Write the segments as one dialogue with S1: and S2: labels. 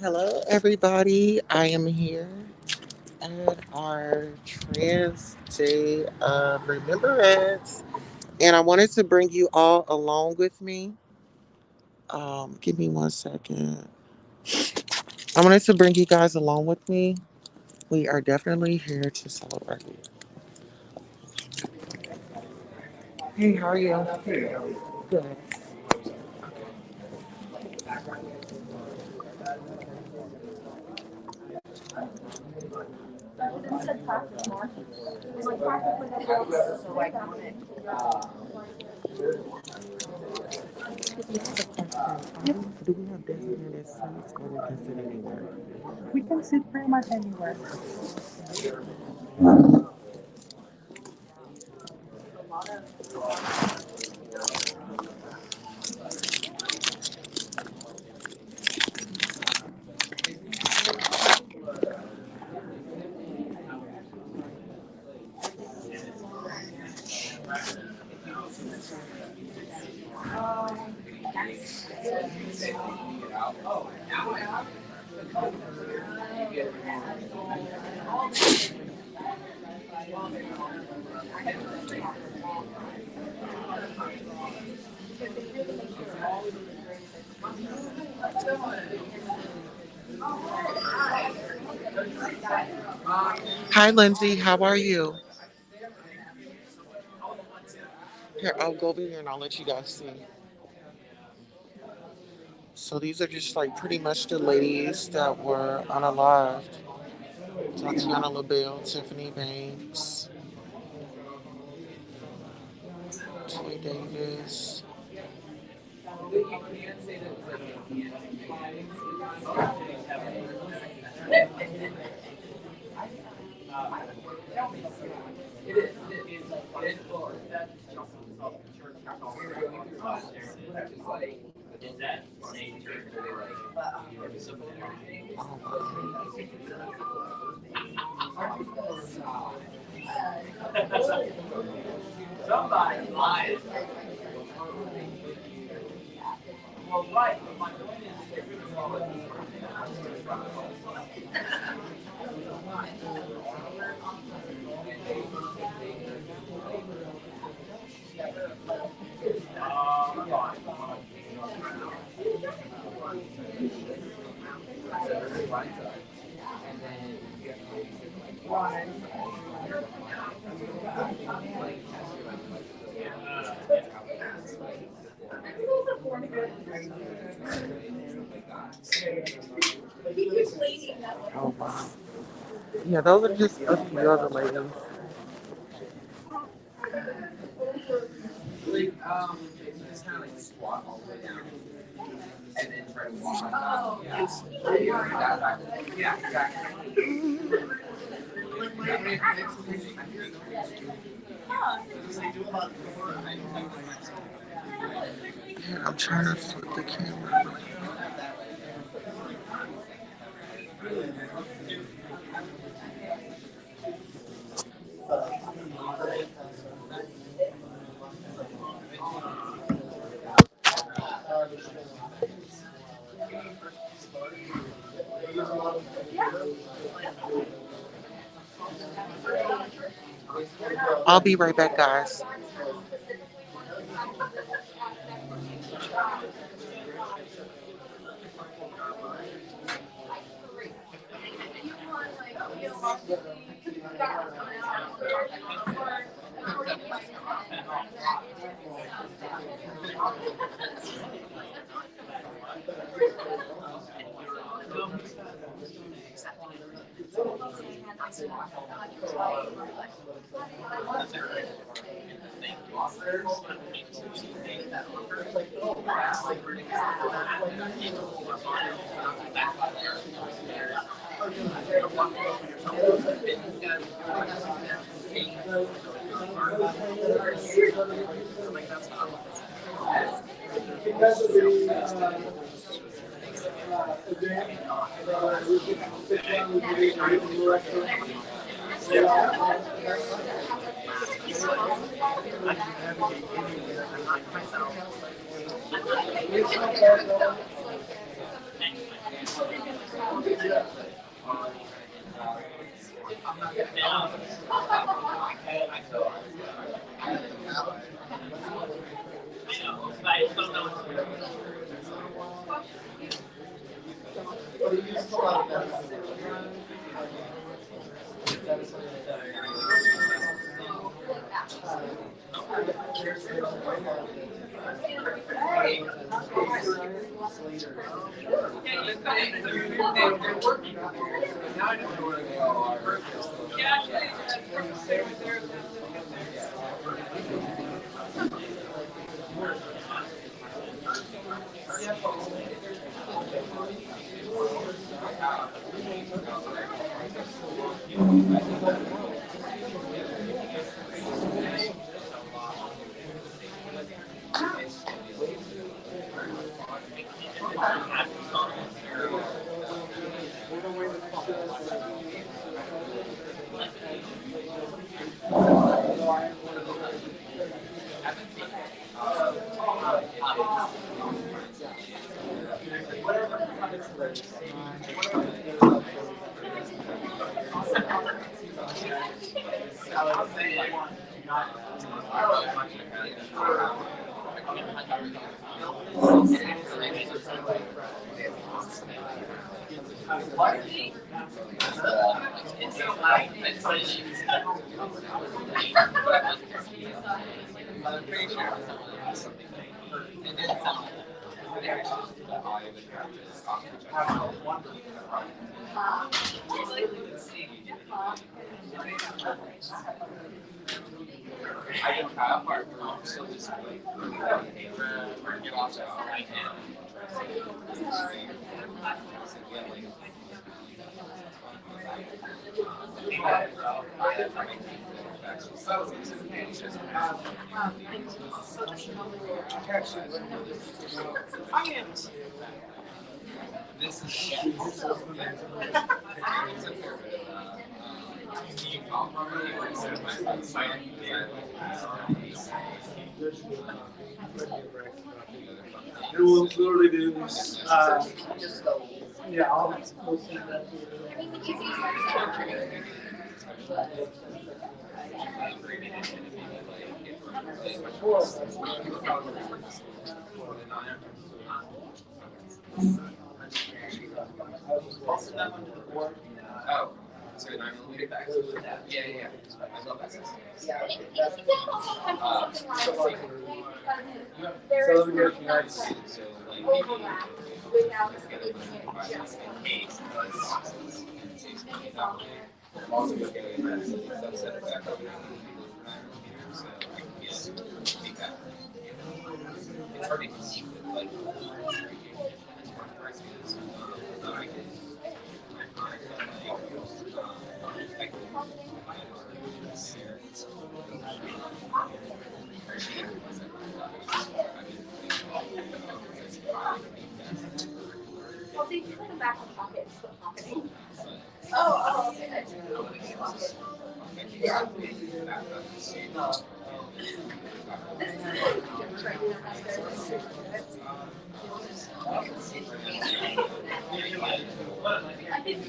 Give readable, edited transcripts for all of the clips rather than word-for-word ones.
S1: Hello, everybody. I am here at our Trans Day of Remembrance, and I wanted to bring you all along with me. Give me 1 second. I wanted to bring you guys along with me. We are definitely here to celebrate. Hey, how are you? Good. Do we have designated seats or we can sit anywhere?
S2: We can sit pretty much anywhere.
S1: Hi, Lindsay. How are you? Here, I'll go over here and I'll let you guys see. So these are just like pretty much the ladies that were unalived. Tatiana LaBelle, Tiffany Banks, Toy Davis. Oh wow. Yeah, those are just a few other ladies. Yeah, I'm trying to flip the camera. I'll be right back, guys.
S3: It will literally do this. Yeah, I'll we'll see that.
S4: Oh, so 9mm bags. Yeah, yeah. I love that.
S3: So let me get you guys.
S4: Also getting that subset effect of 9mm, so I can get that. It's hard to conceive of like I can
S5: Well, see, if you put them back in the pocket, it's still pocketing. Oh, okay. Yeah. This is right I think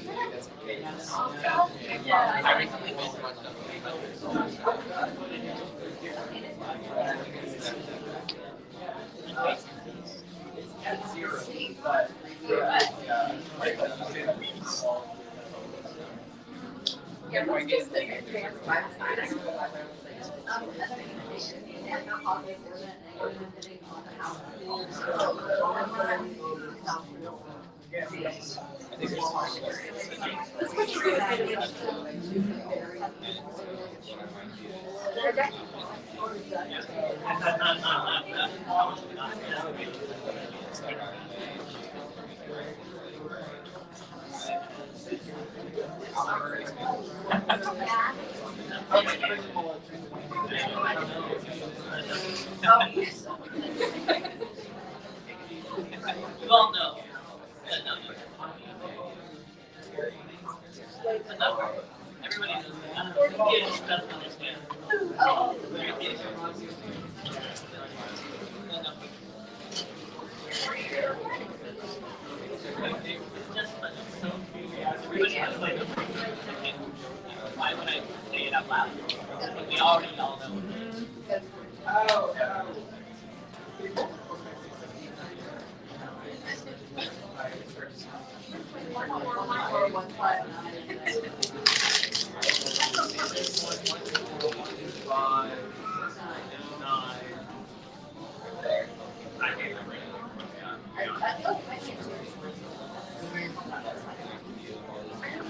S5: yeah, let's just the advanced by the side. We all know. Everybody knows that. Yeah, just doesn't understand. Oh. It's just so
S4: Why would I say it out loud? We already all know.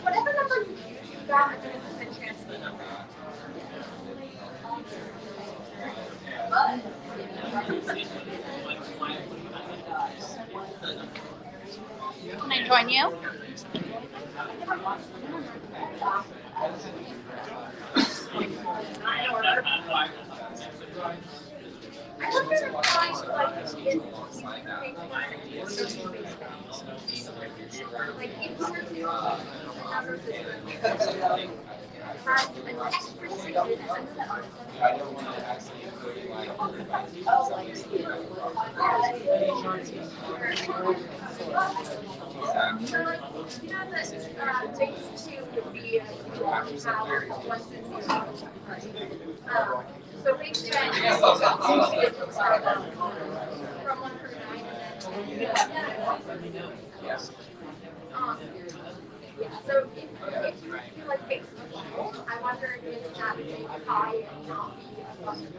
S5: Whatever number you got, I'm going to send transfer. Can I join you? I wonder if like if you were to number system has an extra secret under the
S4: I don't want to actually include like
S5: you know that base 2 would be how once it's so base 2 from 1 through 9 and then yeah, so if you feel like base level, I wonder if that would make high and not be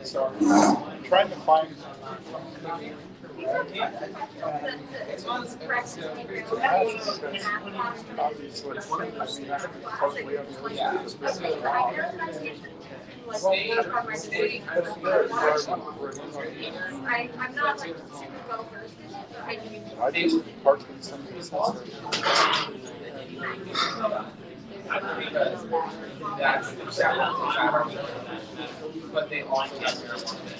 S5: a
S3: So I'm trying to find. Obviously,
S5: I'm not like super well versed in it, but I do.
S3: I just parts with some of these
S4: but they also have marijuana.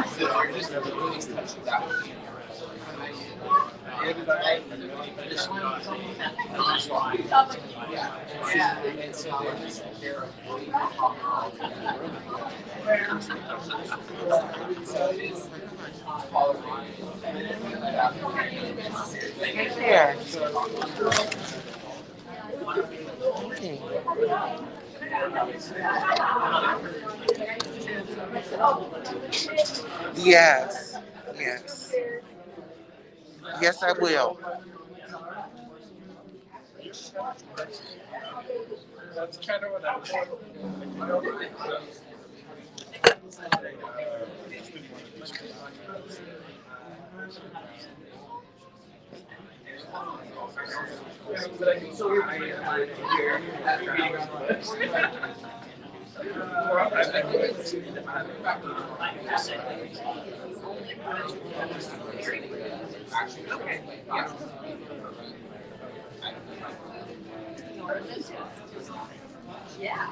S4: So you're just really touching that with the yeah, and so they're just they're so it's
S1: Here. Yes. Yes. Yes, I will.
S3: That's kind of what I was
S5: Yeah.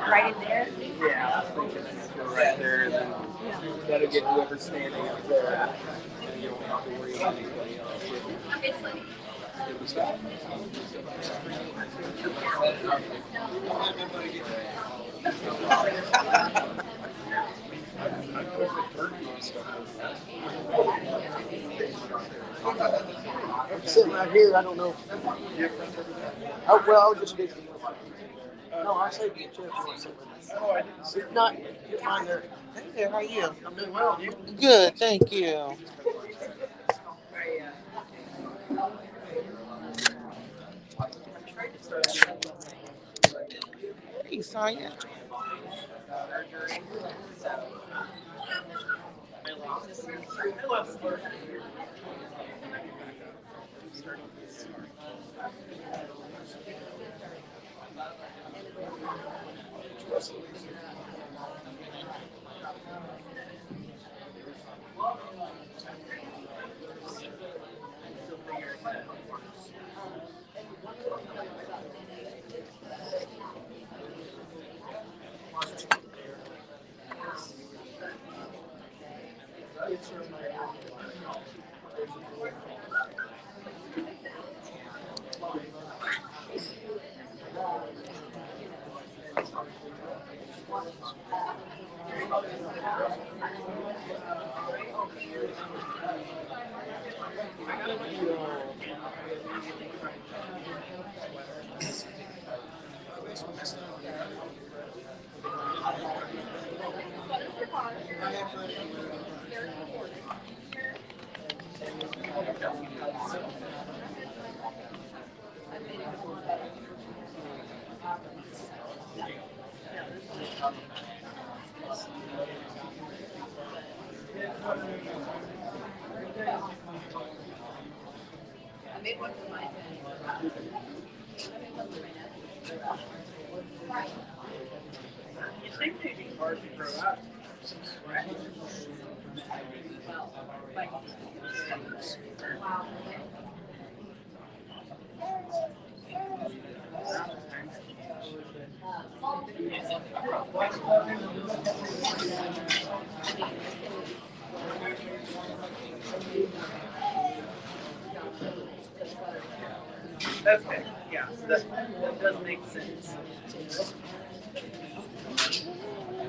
S5: Right in there?
S3: Yeah, I was thinking right there, and then that'll get whoever's standing up there, and you don't have to worry about anybody else.
S5: It's like,
S3: It was that.
S6: I'm sitting right here. I don't know. Oh, well, I was just visiting. No, I'll save you a chair for myself. If not, you're fine there.
S1: Hey there, how are you?
S6: I'm doing well. You?
S1: Good, thank you. Hey, Sonya.
S3: You think they'd be hard to grow up? Okay, yeah, so that does make sense.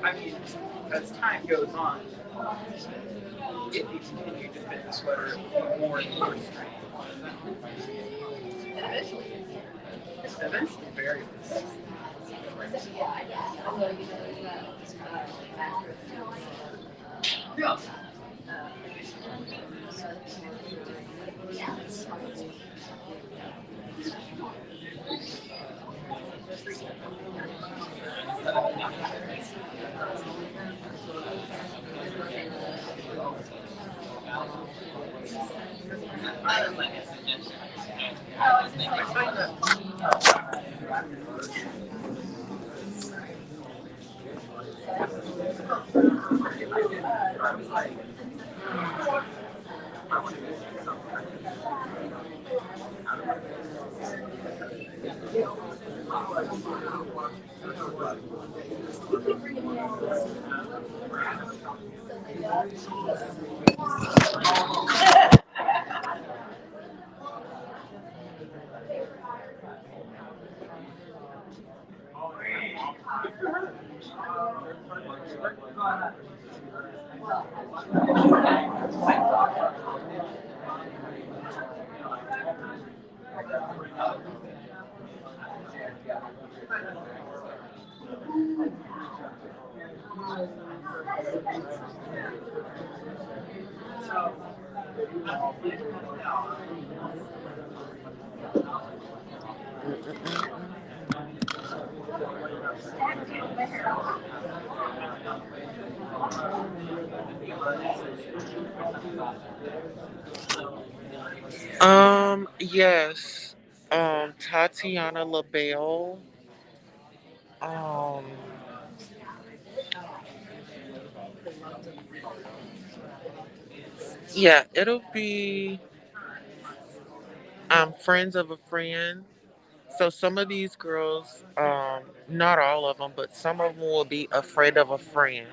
S3: I mean, as time goes on, if you continue to fit the sweater more and more straight, eventually very. Yeah.
S1: Yes. Tatiana LaBelle. Um, yeah, it'll be friends of a friend. So some of these girls, not all of them, but some of them will be a friend of a friend.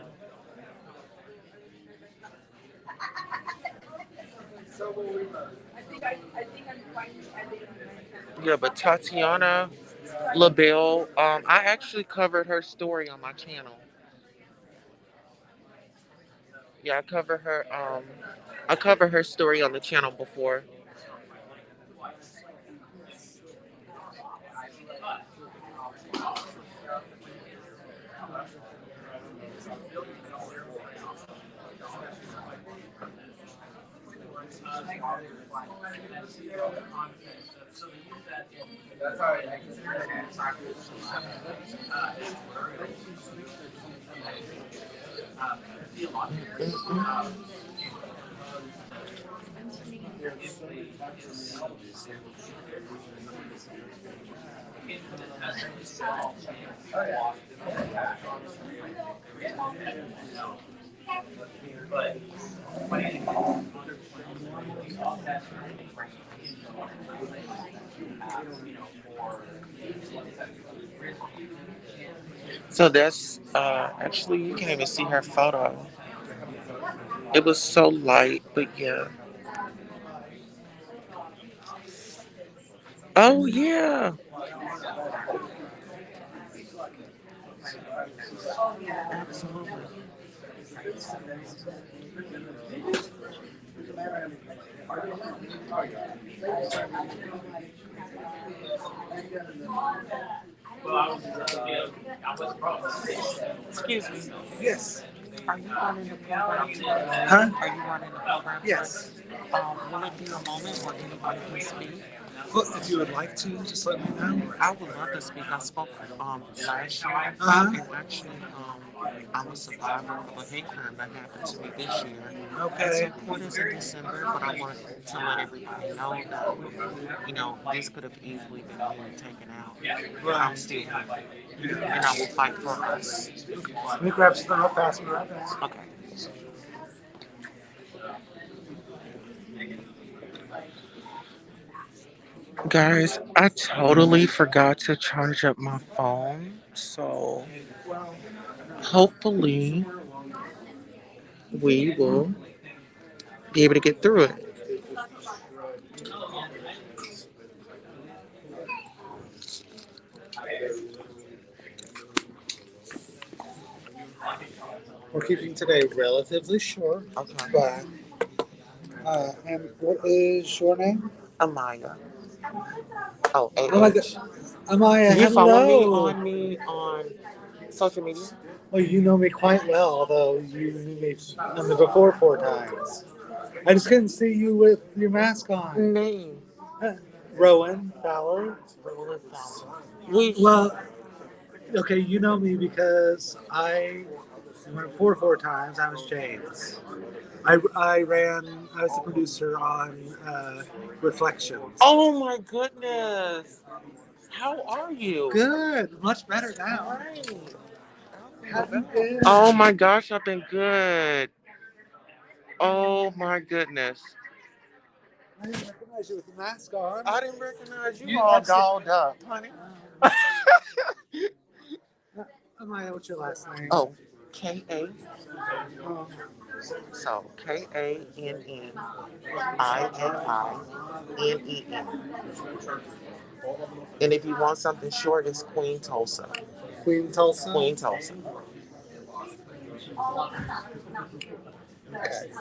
S1: Yeah, but Tatiana LaBelle, I actually covered her story on my channel. Yeah, I covered her story on the channel before. So that's actually you can't even see her photo. It was so light, but yeah. Oh yeah, absolutely. Excuse me.
S6: Yes.
S1: Are you running the program today?
S6: Huh?
S1: Are you running the program today?
S6: Yes.
S1: Will it be a moment where anybody can speak?
S6: Well, if you would like to, just let me know.
S1: I would love to speak. I spoke last year,
S6: Uh-huh.
S1: and actually, I'm a survivor of a hate crime that happened to me this year. And so
S6: Okay.
S1: court is in December, but I want to let everybody know that this could have easily been me taken out. But I'm
S6: Right.
S1: still here, and I will fight for us.
S6: Let me grab something real fast. Be right back.
S1: Okay. Guys, I totally forgot to charge up my phone, so hopefully we will be able to get through it.
S6: We're keeping today relatively short,
S1: Okay.
S6: but and what is your name?
S1: Amaya. Oh,
S6: Oh my
S1: AH.
S6: God, Amaya,
S1: You follow me
S6: hello.
S1: on social media?
S6: Well, you know me quite well, although you knew me on the before 4 times. I just couldn't see you with your mask on.
S1: Name.
S6: Uh, Rowan Fowler.
S1: Roland Fowler. We.
S6: Well, okay, you know me because I went before 4 times. I was James. I was the producer on Reflections.
S1: Oh my goodness. How are you?
S6: Good, much better now.
S1: Great.
S6: How have you been?
S1: Oh my gosh, I've been good. Oh my goodness.
S6: I didn't recognize you with the mask on.
S1: I didn't recognize you all dolled up, honey.
S6: Amaya, what's your last name?
S1: Oh, K-A.
S6: Um,
S1: So KANNININEN. And if you want something short, it's Queen Tulsa.
S6: Queen Tulsa.
S1: Queen Tulsa.
S6: Okay.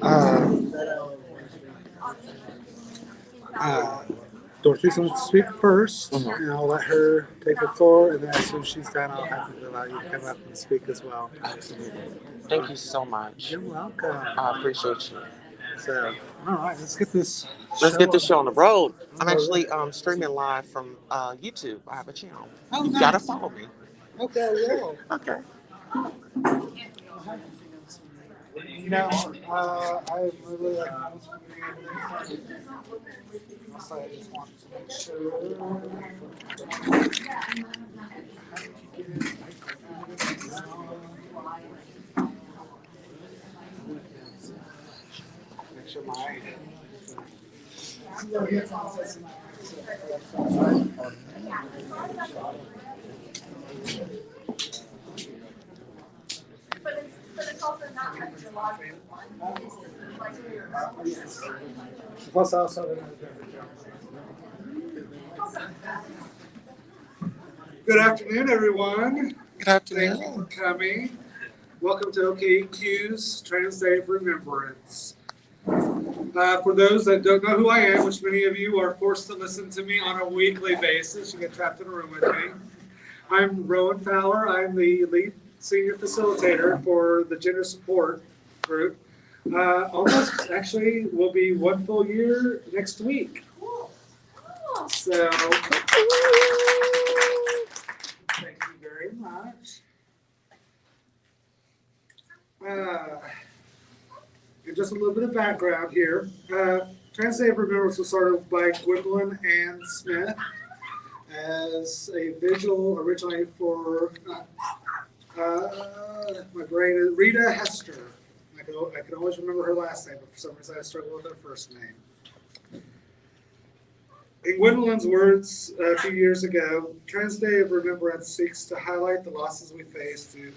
S6: Um, uh, Dorothy's going to speak 1st,
S1: Mhm.
S6: and I'll let her take the floor, and then as soon as she's done, I'll have to allow you to come up and speak as well.
S1: Absolutely. Thank you so much.
S6: You're welcome.
S1: I appreciate you.
S6: So, all right, let's get this.
S1: Let's get this show on the road. I'm
S6: Oh,
S1: actually streaming live from YouTube. I have a channel.
S6: oh,
S1: You gotta
S6: nice.
S1: follow me.
S6: Okay, I will.
S1: Okay.
S6: You know, I really like. So I just want to make sure. Make sure my.
S5: But it's also not meteorological one. It's
S6: Plus, I also. Good afternoon, everyone.
S1: Good
S6: Thank you
S1: afternoon.
S6: for coming. Welcome to OKQ's Transgender Day of Remembrance. For those that don't know who I am, which many of you are forced to listen to me on a weekly basis, you get trapped in a room with me. I'm Rowan Fowler. I'm the lead senior facilitator for the gender support group. Almost actually will be 1 full year next week.
S5: cool. Oh.
S6: So thank you very much. And just a little bit of background here. Trans Day of Remembrance was started by Gwendolyn Ann Smith as a vigil originally for my brain is Rita Hester. I can always remember her last name, but for some reason I struggle with her first name. In Gwendolyn's words a few years ago, Trans Day of Remembrance seeks to highlight the losses we face to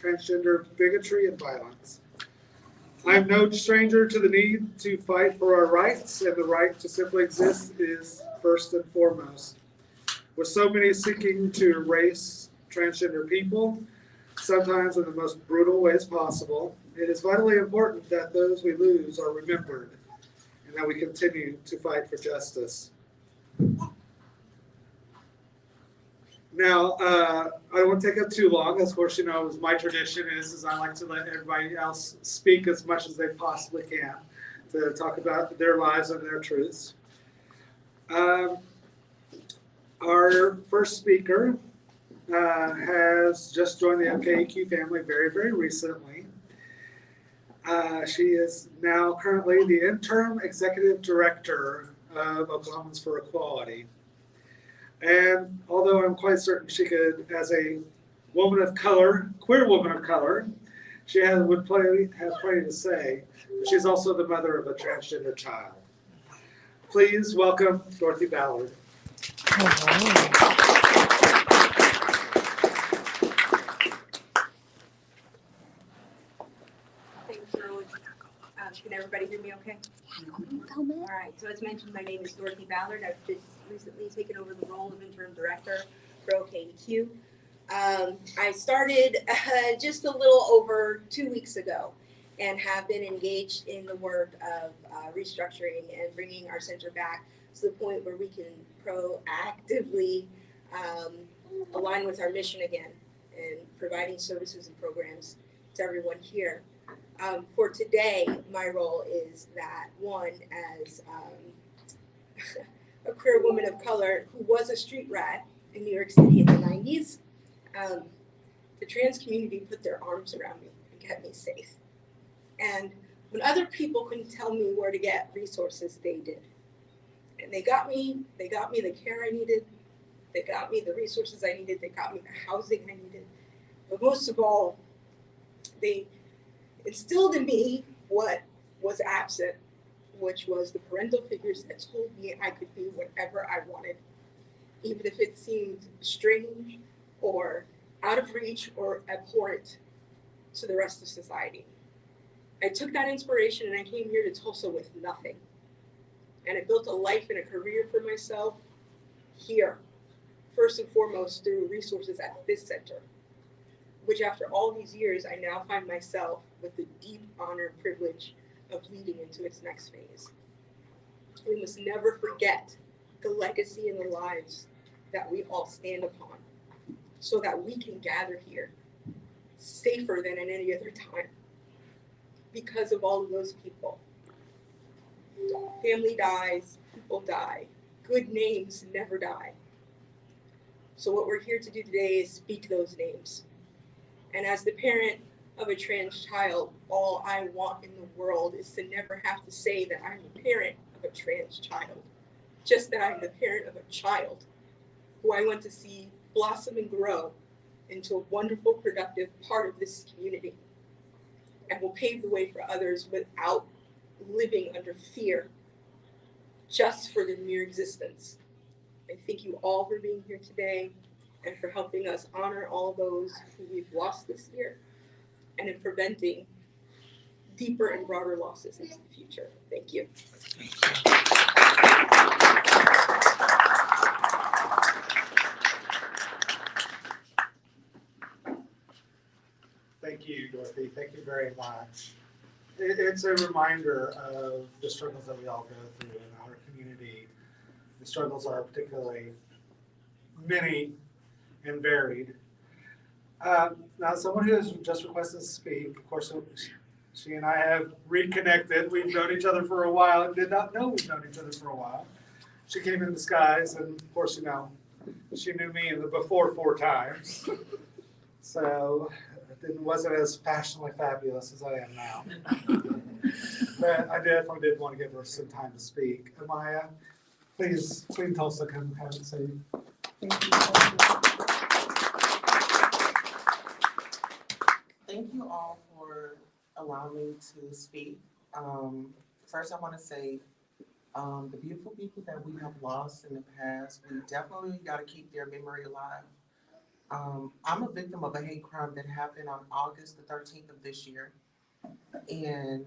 S6: transgender bigotry and violence. I am no stranger to the need to fight for our rights, and the right to simply exist is first and foremost. With so many seeking to erase transgender people, sometimes in the most brutal ways possible, it is vitally important that those we lose are remembered and that we continue to fight for justice. Now, I don't want to take up too long. Of course, as my tradition is I like to let everybody else speak as much as they possibly can to talk about their lives and their truths. Our first speaker has just joined the LGBTQ family very, very recently. She is now currently the interim executive director of Oklahomans for Equality. And although I'm quite certain she could, as a woman of color, queer woman of color, she would have plenty to say. She's also the mother of a transgender child. Please welcome Dorothy Ballard.
S7: Thanks, Rose. Can everybody hear me okay? All right, so as mentioned, my name is Dorothy Ballard. I've just recently taken over the role of interim director for OKQ. I started just a little over 2 weeks ago and have been engaged in the work of restructuring and bringing our center back to the point where we can proactively align with our mission again and providing services and programs to everyone here. For today, my role is that one, as a queer woman of color who was a street rat in New York City in the 90s, the trans community put their arms around me and kept me safe. And when other people couldn't tell me where to get resources, they did. And they got me the care I needed, they got me the resources I needed, they got me the housing I needed. But most of all, they instilled in me what was absent, which was the parental figures that told me I could be whatever I wanted, even if it seemed strange or out of reach or abhorrent to the rest of society. I took that inspiration and I came here to Tulsa with nothing. And I built a life and a career for myself here, first and foremost through resources at this center, which after all these years, I now find myself with the deep honor and privilege of leading into its next phase. We must never forget the legacy and the lives that we all stand upon so that we can gather here safer than at any other time because of all of those people. Family dies, people die, good names never die. So what we're here to do today is speak those names. And as the parent of a trans child, all I want in the world is to never have to say that I'm the parent of a trans child, just that I'm the parent of a child who I want to see blossom and grow into a wonderful, productive part of this community and will pave the way for others without living under fear just for their mere existence. I thank you all for being here today and for helping us honor all those who we've lost this year and in preventing deeper and broader losses into the future. Thank you.
S6: Thank you, Dorothy. Thank you very much. It's a reminder of the struggles that we all go through in our community. The struggles are particularly many and varied. Now, someone who has just requested to speak, of course, she and I have reconnected. We've known each other for a while and did not know we've known each other for a while. She came in disguise, and of course, she knew me in the before 4 times. So it wasn't as fashionably fabulous as I am now. But I definitely did want to give her some time to speak. Amaya, please, Queen Tulsa, come have it say.
S1: Thank you all for allowing me to speak. First, I want to say the beautiful people that we have lost in the past, we definitely got to keep their memory alive. I'm a victim of a hate crime that happened on August the 13th of this year. And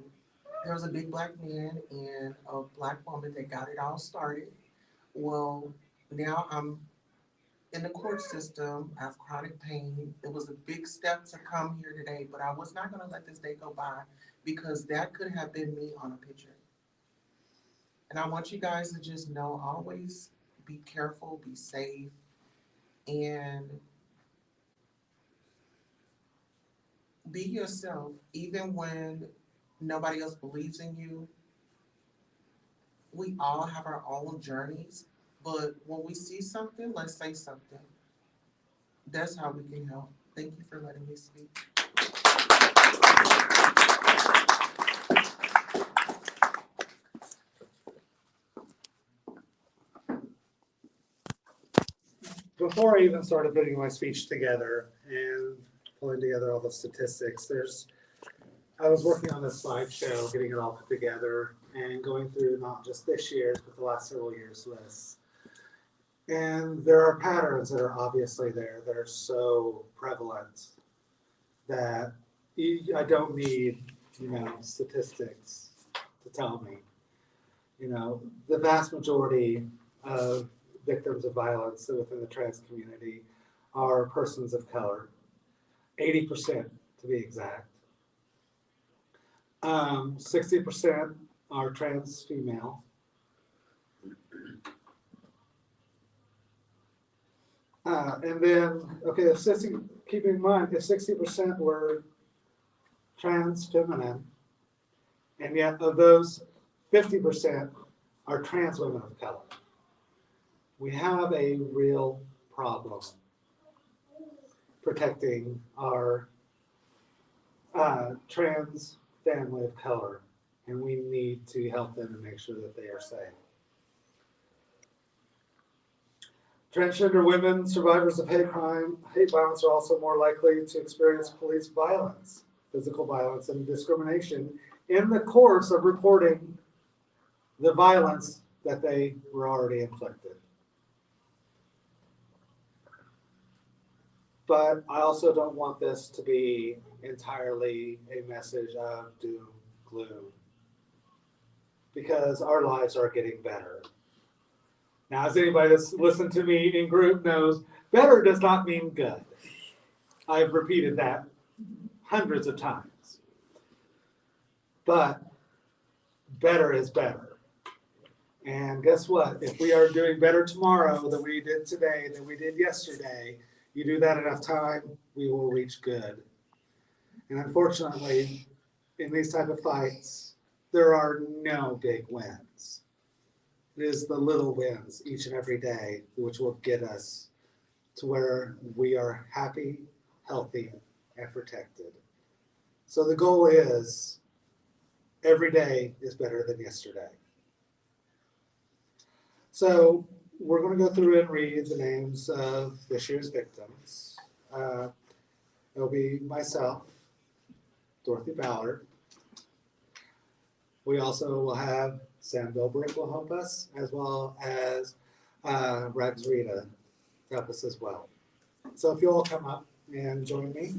S1: there was a big black man and a black woman that got it all started. Well, now I'm in the court system. I have chronic pain. It was a big step to come here today, but I was not going to let this day go by because that could have been me on a picture. And I want you guys to just know, always be careful, be safe, and be yourself, even when nobody else believes in you. We all have our own journeys, but when we see something, let's say something. That's how we can help. Thank you for letting me speak.
S6: Before I even started putting my speech together and pulling together all the statistics, I was working on this slideshow, getting it all put together and going through not just this year's, but the last several years' lists. And there are patterns that are obviously there that are so prevalent that I don't need, statistics to tell me. The vast majority of victims of violence within the trans community are persons of color, 80% to be exact. 60% are trans female. And then, okay, keep in mind, if 60% were trans feminine, and yet of those, 50% are trans women of color. We have a real problem protecting our trans family of color, and we need to help them and make sure that they are safe. Transgender women, survivors of hate violence, are also more likely to experience police violence, physical violence, and discrimination in the course of reporting the violence that they were already inflicted. But I also don't want this to be entirely a message of doom, gloom, because our lives are getting better. Now, as anybody that's listened to me in group knows, better does not mean good. I've repeated that hundreds of times. But better is better. And guess what? If we are doing better tomorrow than we did today, than we did yesterday, you do that enough time, we will reach good. And unfortunately, in these type of fights, there are no big wins. It is the little wins each and every day which will get us to where we are happy, healthy, and protected. So the goal is every day is better than yesterday. So we're going to go through and read the names of this year's victims. It'll be myself, Dorothy Ballard. We also will have Sam Bilbrick will help us, as well as Rex Rita to help us as well. So if you all come up and join me.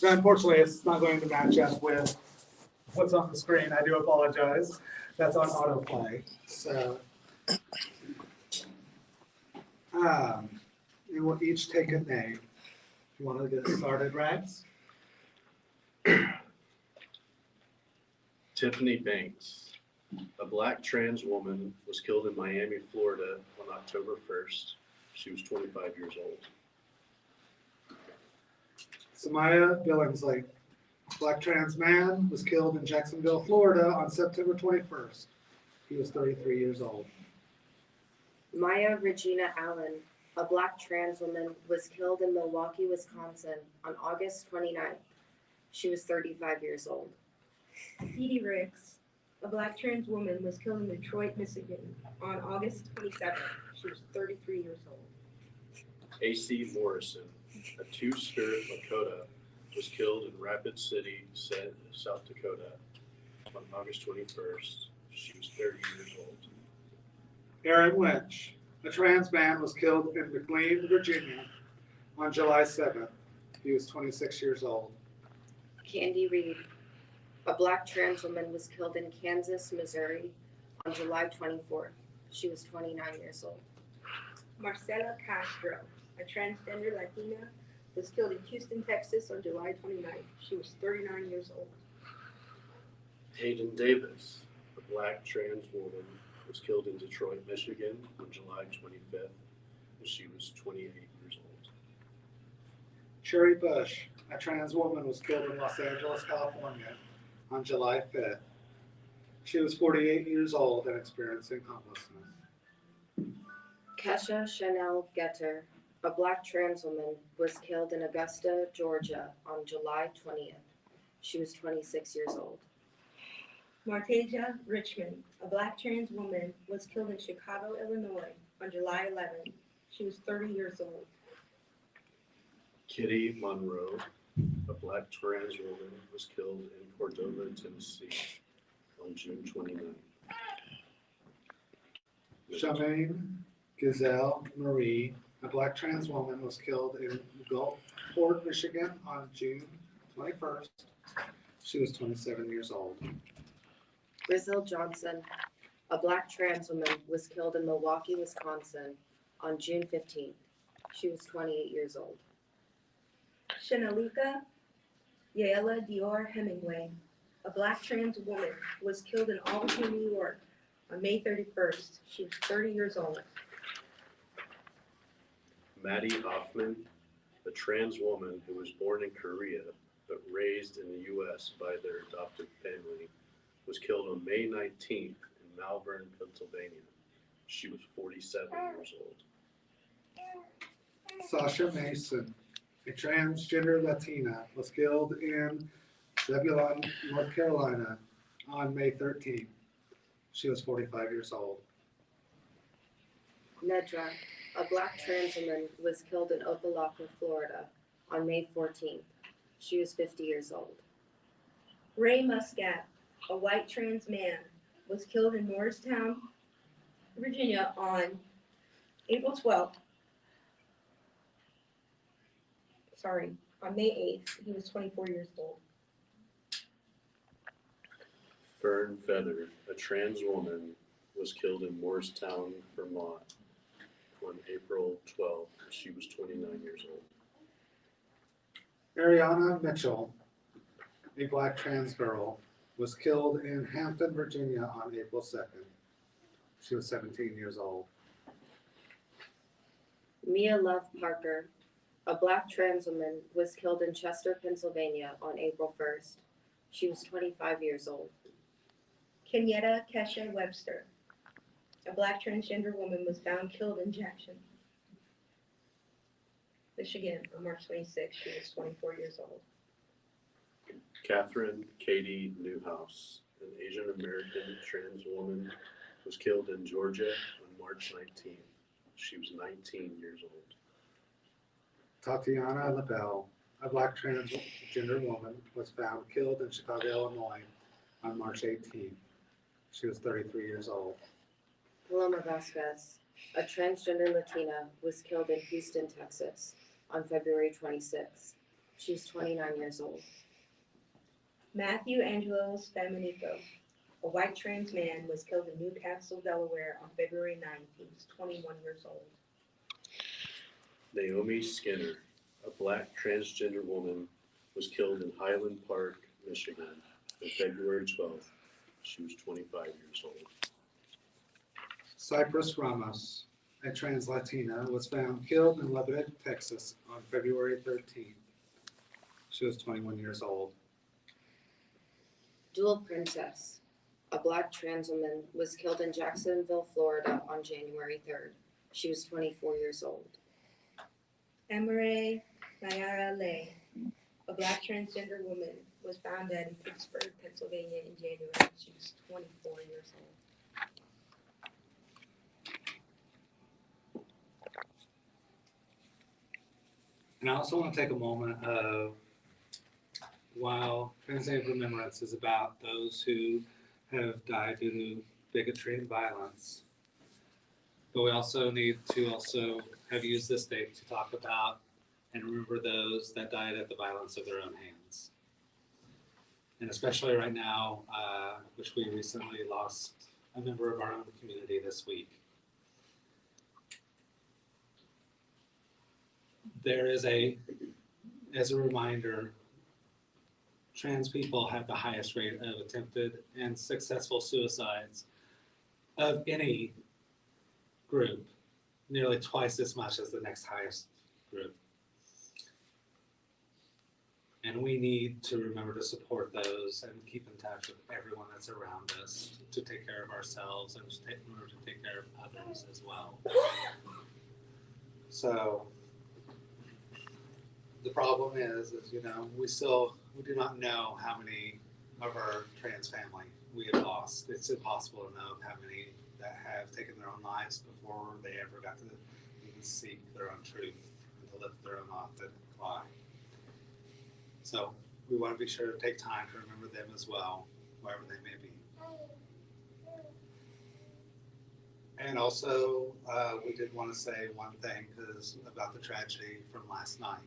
S6: Now, unfortunately, it's not going to match up with what's on the screen. I do apologize. That's on autoplay. So, and we'll each take a name. You want to get started, Rags?
S8: Tiffany Banks, a black trans woman, was killed in Miami, Florida on October 1st. She was 25 years old.
S6: Samaya Billingsley, black trans man, was killed in Jacksonville, Florida on September 21st. He was 33 years old.
S9: Maya Regina Allen, a black trans woman, was killed in Milwaukee, Wisconsin on August 29th. She was 35 years old.
S7: Edie Ricks, a black trans woman, was killed in Detroit, Michigan on August 27th. She was 33 years old.
S8: A.C. Morrison, a Two-Spirit Lakota, was killed in Rapid City, South Dakota on August 21st. She was 30 years old.
S6: Aaron Lynch, a trans man, was killed in McLean, Virginia on July 7th. He was 26 years old.
S9: Candy Reed, a black trans woman, was killed in Kansas, Missouri on July 24th. She was 29 years old.
S7: Marcela Castro, a transgender Latina, was killed in Houston, Texas on July 29th. She was 39 years old.
S8: Hayden Davis, a black trans woman, was killed in Detroit, Michigan on July 25th. She was 28 years old.
S6: Sherry Bush, a trans woman, was killed in Los Angeles, California on July 5th. She was 48 years old and experiencing homelessness.
S9: Kesha Chanel Getter, a black trans woman, was killed in Augusta, Georgia on July 20th. She was 26 years old.
S7: Martasia Richmond, a black trans woman, was killed in Chicago, Illinois on July 11th. She was 30 years old.
S8: Kitty Monroe, a black trans woman, was killed in Cordova, Tennessee on June 29th.
S6: Charmaine Gazelle Marie, a black trans woman, was killed in Gulfport, Michigan on June 21st. She was 27 years old.
S9: Rizal Johnson, a black trans woman, was killed in Milwaukee, Wisconsin on June 15th. She was 28 years old.
S7: Shanalika Yaela Dior Hemingway, a black trans woman, was killed in Albany, New York on May 31st. She was 30 years old.
S8: Maddie Hoffman, a trans woman who was born in Korea but raised in the U.S. by their adopted family, was killed on May 19th in Malvern, Pennsylvania. She was 47 years old.
S6: Sasha Mason, a transgender Latina, was killed in Zebulon, North Carolina on May 13th. She was 45 years old.
S9: Nedra, a black trans woman, was killed in Opelika, Florida on May 14th. She was 50 years old.
S7: Ray Muscat, a white trans man, was killed in Morristown, Virginia on April 12th. On May 8th. He was 24 years old.
S8: Fern Feather, a trans woman, was killed in Morristown, Vermont on April 12th. She was 29 years old.
S6: Ariana Mitchell, a black trans girl, was killed in Hampton, Virginia on April 2nd. She was 17 years old.
S9: Mia Love Parker, a black trans woman, was killed in Chester, Pennsylvania on April 1st. She was 25 years old.
S7: Kenyetta Kesha Webster, a black transgender woman, was found killed in Jackson, Michigan on March 26th. She was 24 years old.
S8: Catherine Katie Newhouse, an Asian American trans woman, was killed in Georgia on March 19th. She was 19 years old.
S6: Tatiana LaBelle, a black transgender woman, was found killed in Chicago, Illinois on March 18th. She was 33 years old.
S9: Paloma Vasquez, a transgender Latina, was killed in Houston, Texas on February 26th. She was 29 years old.
S7: Matthew Angelo Stamanico, a white trans man, was killed in Newcastle, Delaware on February 9th. He was 21 years old.
S8: Naomi Skinner, a black transgender woman, was killed in Highland Park, Michigan on February 12th. She was 25 years old.
S6: Cypress Ramos, a trans Latina, was found killed in Lubbock, Texas on February 13th. She was 21 years old.
S9: Dual Princess, a black trans woman, was killed in Jacksonville, Florida on January 3rd. She was 24 years old.
S7: Emery Nayara Lay, a Black transgender woman was found dead in Pittsburgh, Pennsylvania in January. She was 24 years old.
S6: And I also want to take a moment of, while Transgender Day of Remembrance is about those who have died due to bigotry and violence, but we also need to also have used this day to talk about and remember those that died at the violence of their own hands. And especially right now, which we recently lost a member of our own community this week. There is as a reminder, trans people have the highest rate of attempted and successful suicides of any group, nearly twice as much as the next highest group. And we need to remember to support those and keep in touch with everyone that's around us to take care of ourselves and to remember to take care of others as well. So the problem is we do not know how many of our trans family we have lost. It's impossible to know how many that have taken their own lives before they ever got to even seek their own truth and to live their own authentic life. So we want to be sure to take time to remember them as well, wherever they may be. And also, we did want to say one thing about the tragedy from last night.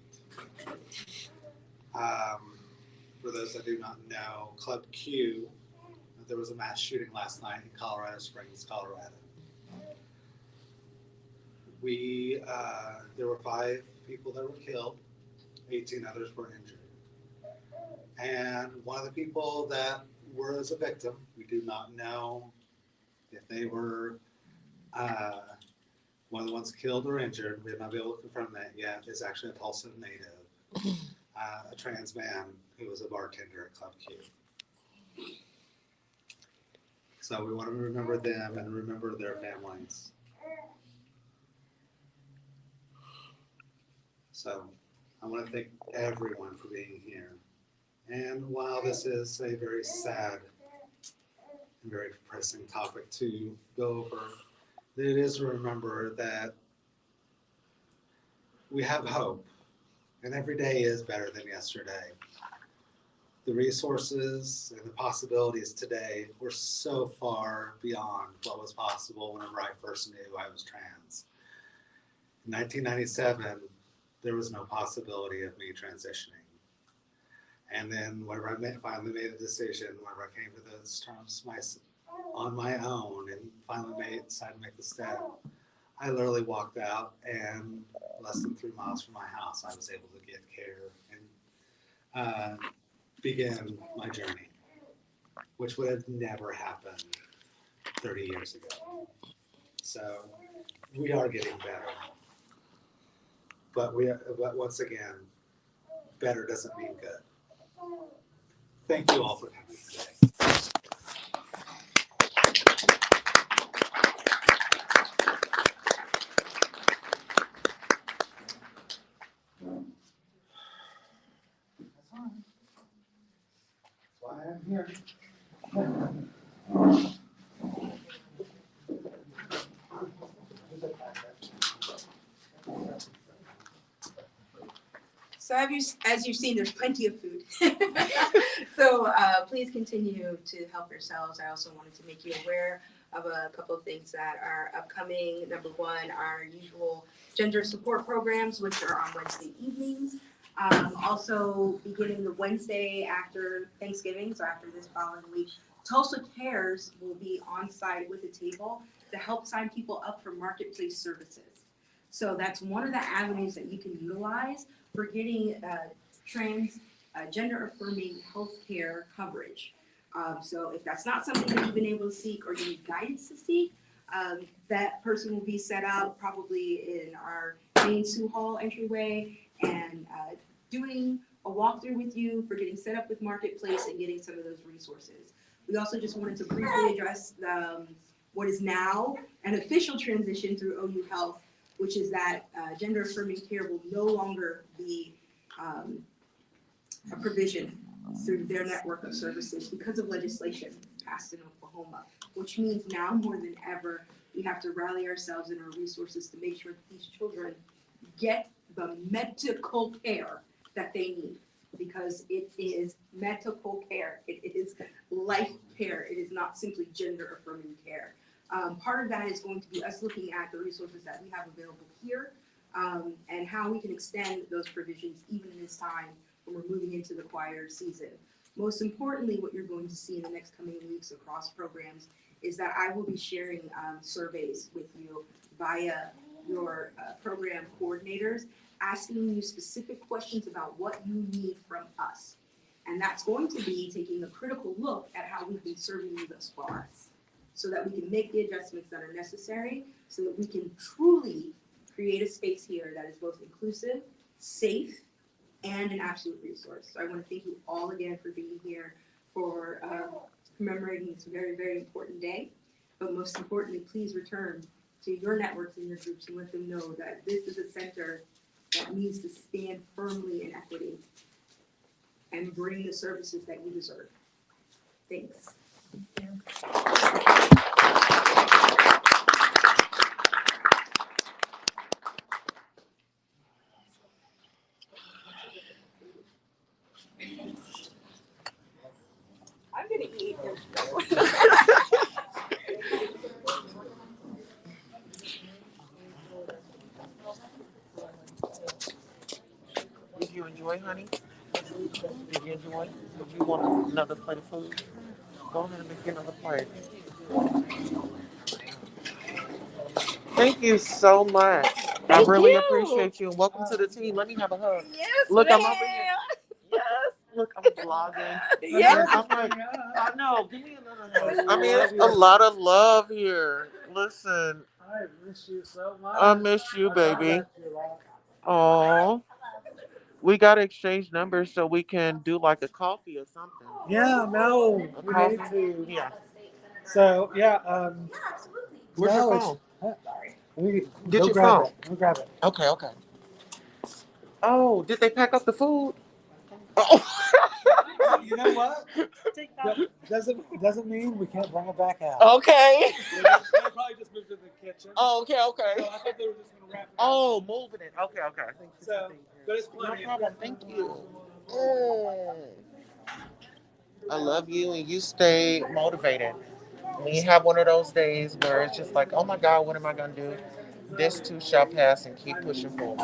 S6: For those that do not know, Club Q, there was a mass shooting last night in Colorado Springs, Colorado. There were 5 people that were killed, 18 others were injured. And one of the people that was a victim, we do not know if they were one of the ones killed or injured. We have not been able to confirm that yet. Is actually a Tulsa native, a trans man who was a bartender at Club Q. So we want to remember them and remember their families. So I want to thank everyone for being here. And while this is a very sad and very depressing topic to go over, it is to remember that we have hope, and every day is better than yesterday. The resources and the possibilities today were so far beyond what was possible whenever I first knew I was trans. In 1997, there was no possibility of me transitioning. And then whenever I finally made a decision, whenever I came to those terms on my own and finally decided to make the step, I literally walked out, and less than 3 miles from my house, I was able to get care and begin my journey, which would have never happened 30 years ago. So we are getting better. But once again, better doesn't mean good. Thank you all for coming today. That's why I'm here.
S7: So as you've seen, there's plenty of food. So please continue to help yourselves. I also wanted to make you aware of a couple of things that are upcoming. Number one, our usual gender support programs, which are on Wednesday evenings. Also, beginning the Wednesday after Thanksgiving, so after this following week, Tulsa Cares will be on site with a table to help sign people up for marketplace services. So that's one of the avenues that you can utilize for getting trans gender-affirming healthcare coverage. So if that's not something that you've been able to seek or you need guidance to seek, that person will be set up probably in our main Sioux Hall entryway and doing a walkthrough with you for getting set up with Marketplace and getting some of those resources. We also just wanted to briefly address what is now an official transition through OU Health, which is that gender affirming care will no longer be a provision through their network of services because of legislation passed in Oklahoma, which means now more than ever, we have to rally ourselves and our resources to make sure that these children get the medical care that they need, because it is medical care. It is life care. It is not simply gender affirming care. Part of that is going to be us looking at the resources that we have available here, and how we can extend those provisions even in this time when we're moving into the quieter season. Most importantly, what you're going to see in the next coming weeks across programs is that I will be sharing surveys with you via your program coordinators, asking you specific questions about what you need from us. And that's going to be taking a critical look at how we've been serving you thus far, so that we can make the adjustments that are necessary, so that we can truly create a space here that is both inclusive, safe, and an absolute resource. So I want to thank you all again for being here, for commemorating this very, very important day. But most importantly, please return to your networks and your groups and let them know that this is a center that needs to stand firmly in equity and bring the services that you deserve. Thanks. I'm gonna eat.
S1: Did you enjoy, honey? Did you enjoy? Did you want another plate of food? Go ahead and make another plate. Thank you so much. I really appreciate you. And welcome to the team. Let me have a hug.
S7: Yes,
S1: Look,
S7: ma'am.
S1: I'm over here.
S7: Yes.
S1: Look, I'm vlogging.
S7: Yes.
S1: I'm like, I know. Give me another hug. I mean, it's a lot of love here. Listen,
S6: I miss you so much.
S1: I miss you, baby. Oh, we gotta exchange numbers so we can do like a coffee or something.
S6: Yeah, no,
S1: A
S6: we
S1: coffee?
S6: need to.
S1: Yeah.
S6: So yeah,
S1: Where's
S6: no,
S1: your
S6: it's
S1: phone?
S6: we
S1: Get
S6: go
S1: your
S6: grab
S1: phone.
S6: it. Go grab it.
S1: Okay, okay. Oh, did they pack up the food? Oh.
S6: You know what? Doesn't mean we can't bring it back out.
S1: Okay.
S6: They probably just moved to the kitchen.
S1: Oh, okay, okay.
S6: So I thought they were just gonna wrap it.
S1: Oh, moving it. Okay, okay.
S6: So, but it's
S1: No
S6: plenty.
S1: problem. Thank you. Mm. I love you, and you stay motivated. When you have one of those days where it's just like, oh my God, what am I going to do? This too shall pass, and keep pushing forward.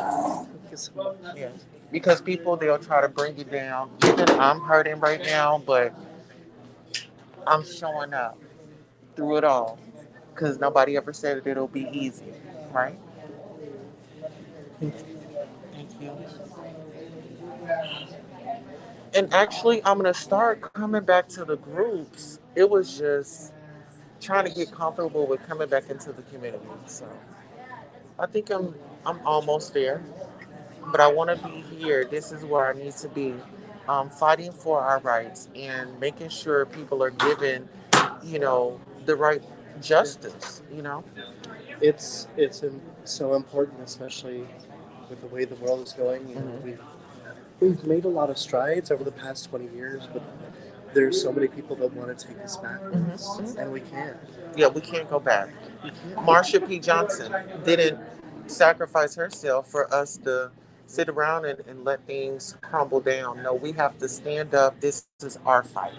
S1: Yeah. Because people, they'll try to bring you down. Even I'm hurting right now, but I'm showing up through it all. Because nobody ever said that it'll be easy, right? Thank you. And actually, I'm going to start coming back to the groups. It was just trying to get comfortable with coming back into the community. So I think I'm almost there. But I want to be here. This is where I need to be, fighting for our rights and making sure people are given, the right justice.
S3: It's so important, especially with the way the world is going. We've made a lot of strides over the past 20 years, but there's so many people that want to take us backwards, and we can't.
S1: Yeah, we can't go back. Marsha P. Johnson didn't sacrifice herself for us to sit around and let things crumble down. No, we have to stand up. This is our fight.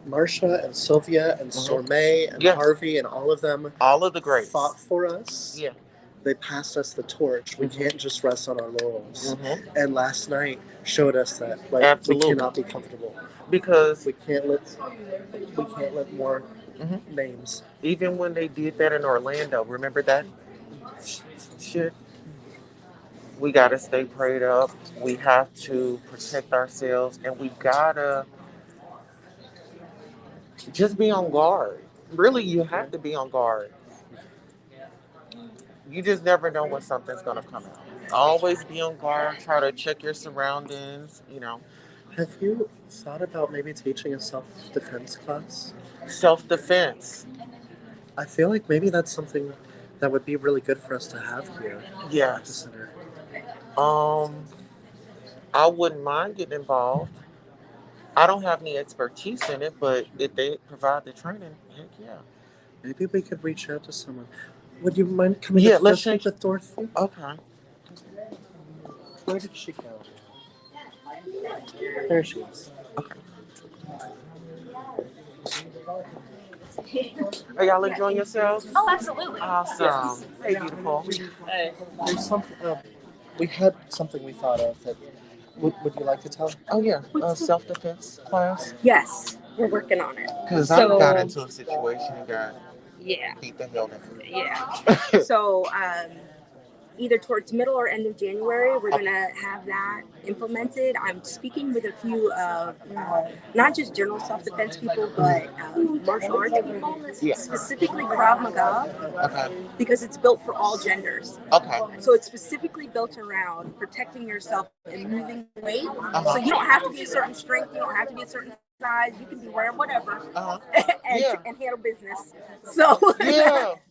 S3: Marsha and Sylvia and Sormay and
S1: Yes.
S3: Harvey and all of them
S1: All of the greats
S3: fought for us.
S1: Yeah.
S3: They passed us the torch. We can't just rest on our laurels.
S1: Mm-hmm.
S3: And last night showed us that
S1: Absolutely.
S3: we cannot be comfortable.
S1: Because
S3: we can't let more names.
S1: Even when they did that in Orlando, remember that shit? We gotta stay prayed up. We have to protect ourselves, and we gotta just be on guard. Really, you have to be on guard. You just never know when something's gonna come out. Always be on guard. Try to check your surroundings.
S3: Have you thought about maybe teaching a self-defense class?
S1: Self-defense.
S3: I feel like maybe that's something that would be really good for us to have here.
S1: Yeah.
S3: At the center.
S1: I wouldn't mind getting involved. I don't have any expertise in it, but if they provide the training, heck yeah.
S3: Maybe we could reach out to someone. Would you mind coming
S1: Yeah,
S3: to
S1: let's
S3: visit
S1: change.
S3: with Dorothy?
S1: Okay.
S3: Where did she go? There she is.
S1: Okay. Are y'all enjoying yourselves?
S5: Oh, absolutely.
S1: Awesome. Hey, beautiful.
S3: There's something. We had something we thought of that. Would you like to tell?
S1: Oh yeah, self-defense class.
S7: Yes, we're working on it.
S1: Because I got into a situation and got beat the hell out of me.
S7: Yeah. So, either towards middle or end of January, we're gonna have that implemented. I'm speaking with a few of not just general self-defense people, but martial arts people, specifically Krav Maga, because it's built for all genders.
S1: Okay.
S7: So it's specifically built around protecting yourself and moving weight. So you don't have to be a certain strength, you don't have to be a certain size, you can be wearing whatever and handle business. So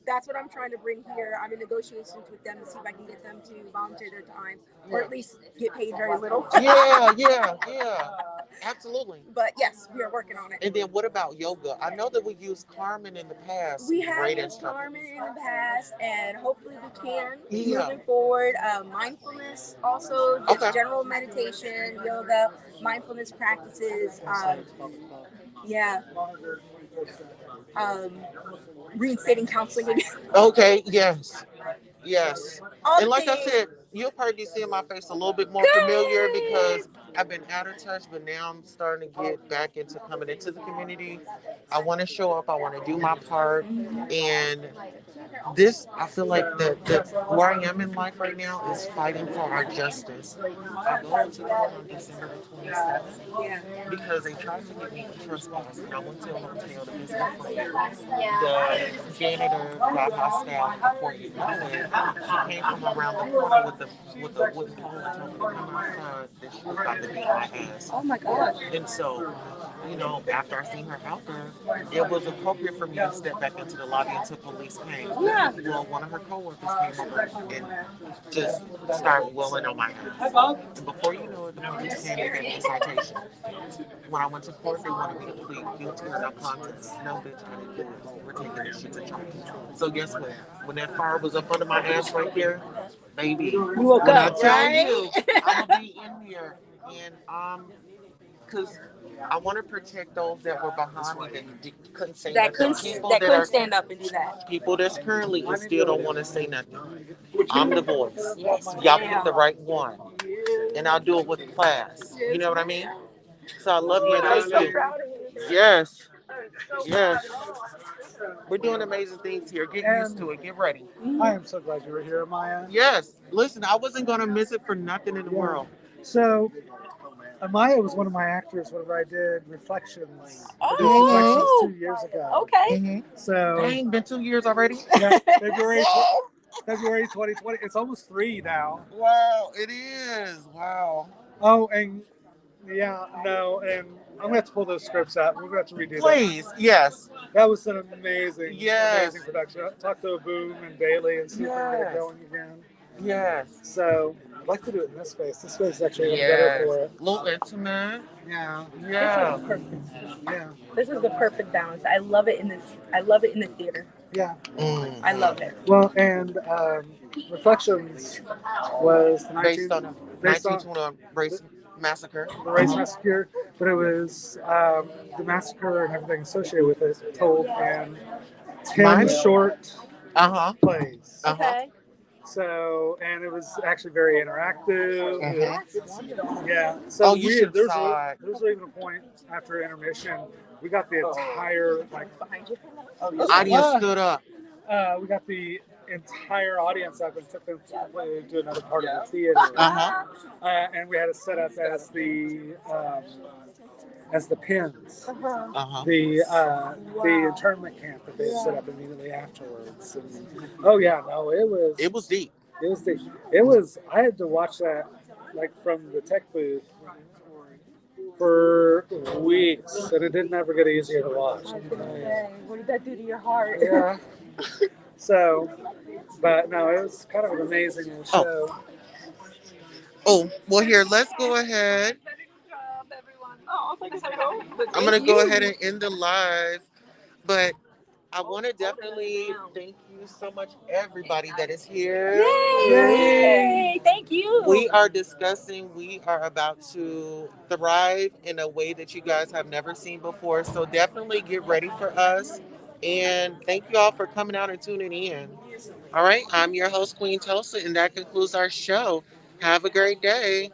S7: that's what I'm trying to bring here. I'm in negotiations with them to see if I can get them to volunteer their time or at least get paid very little.
S1: Yeah. Absolutely.
S7: But yes, we are working on it.
S1: And then what about yoga? I know that we used Carmen in the past.
S7: We have used Carmen in the past, and hopefully we can moving forward. Mindfulness also, just general meditation, yoga, mindfulness practices. Reinstating counseling again.
S1: Okay, yes. And like I said, you'll probably be seeing my face a little bit more familiar because I've been out of touch, but now I'm starting to get back into coming into the community. I want to show up. I want to do my part. And this, I feel like where I am in life right now is fighting for our justice. I go into court on December the 27th because they tried to get me for trespass. And I went to a hotel to visit a friend. The janitor got hostile before you know it. She came from around the corner with a wooden pole and told me to come outside that she was about to beat my ass.
S7: Oh my God.
S1: And so, after I seen her out there, it was appropriate for me to step back into the lobby until police came.
S7: Yeah.
S1: Well, one of her coworkers came over and just started wailing on my ass. And before you know it, the police came and gave me a citation. When I went to court, they wanted me to plead guilty or no contest. No, bitch, I didn't do it. We're taking this shit to trial. So guess what? When that fire was up under my ass right there, baby,
S7: you woke
S1: when
S7: up,
S1: I tell
S7: right?
S1: you, I'm gonna be in here, and because I want to protect those that were behind me that couldn't say
S7: That
S1: nothing.
S7: couldn't stand up and do that.
S1: People that's currently and still don't want to say nothing. I'm the voice. Y'all pick the right one, and I'll do it with class. You know what I mean? So I love you and thank you. Yes. We're doing amazing things here. Get used to it. Get ready.
S6: I am so glad you were here, Maya.
S1: Yes. Listen, I wasn't going to miss it for nothing in the world.
S6: So, Maya was one of my actors whenever I did Reflections. I did
S7: Oh.
S6: Reflections 2 years ago.
S7: Okay.
S6: So,
S1: Dang, been 2 years already?
S6: yeah, February 2020. It's almost 3 now.
S1: Wow, it is. Wow.
S6: Oh, and and I'm gonna have to pull those scripts out. We're gonna have to redo that.
S1: Please, yes.
S6: That was an amazing
S1: Yes.
S6: production. I talked to Boom and Bailey and see if we can get it going again.
S1: Yes.
S6: So I'd like to do it in this space. This space is actually even better for it.
S1: A little intimate.
S6: Yeah.
S1: Yeah.
S6: Yeah.
S7: This is the perfect balance. I love it in the theater.
S6: Yeah.
S7: I love it.
S6: Well, and Reflections was
S1: Based on 1921 race massacre.
S6: The race massacre, but it was the massacre and everything associated with it told in 10 short plays.
S7: Okay.
S6: So, and it was actually very interactive. Yeah. So
S1: Oh, you should
S6: there's
S1: saw it.
S6: there's even a point after intermission, we got the entire
S1: Audience stood up.
S6: we got the entire audience up and took them to another part of the theater. And we had it set up as the pins, the internment camp that they had set up immediately afterwards. And, it was
S1: deep.
S6: It was deep. It was. I had to watch that from the tech booth for weeks, and it didn't ever get easier to watch.
S7: What did that do to your heart?
S6: Yeah. So, but no, it was kind of an amazing show.
S1: Oh, well, here, let's go ahead. I'm going to go ahead and end the live. But I want to definitely thank you so much, everybody that is here.
S2: Yay!
S5: Thank you.
S1: We are about to thrive in a way that you guys have never seen before. So definitely get ready for us. And thank you all for coming out and tuning in. All right, I'm your host, Queen Tulsa, and that concludes our show. Have a great day.